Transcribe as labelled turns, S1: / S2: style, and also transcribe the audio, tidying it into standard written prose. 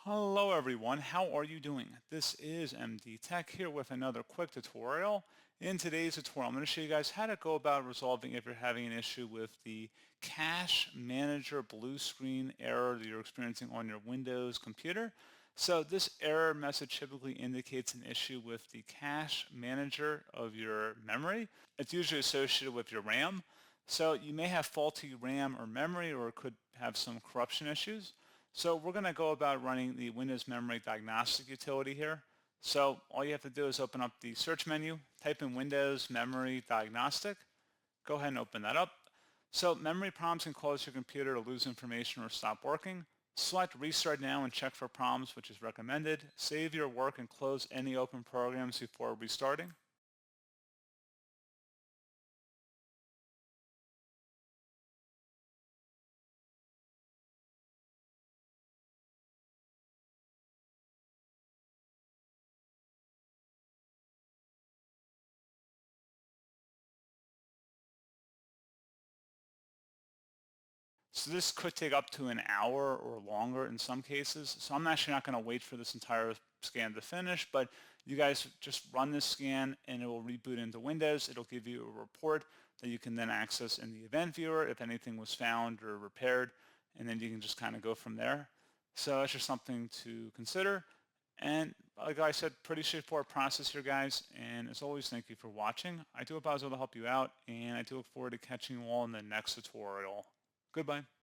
S1: Hello everyone, how are you doing? This is MD Tech here with another quick tutorial. In today's tutorial, I'm going to show you guys how to go about resolving if you're having an issue with the Cache Manager blue screen error that you're experiencing on your Windows computer. So this error message typically indicates an issue with the Cache Manager of your memory. It's usually associated with your RAM. So you may have faulty RAM or memory, or it could have some corruption issues. So we're going to go about running the Windows Memory Diagnostic utility here. So all you have to do is open up the search menu, type in Windows Memory Diagnostic. Go ahead and open that up. So memory problems can cause your computer to lose information or stop working. Select Restart Now and check for problems, which is recommended. Save your work and close any open programs before restarting. So this could take up to an hour or longer in some cases. So I'm actually not going to wait for this entire scan to finish, but you guys just run this scan and it will reboot into Windows. It'll give you a report that you can then access in the event viewer if anything was found or repaired, and then you can just kind of go from there. So that's just something to consider. And like I said, pretty straightforward process here, guys. And as always, thank you for watching. I do hope I was able to help you out, and I do look forward to catching you all in the next tutorial. Goodbye.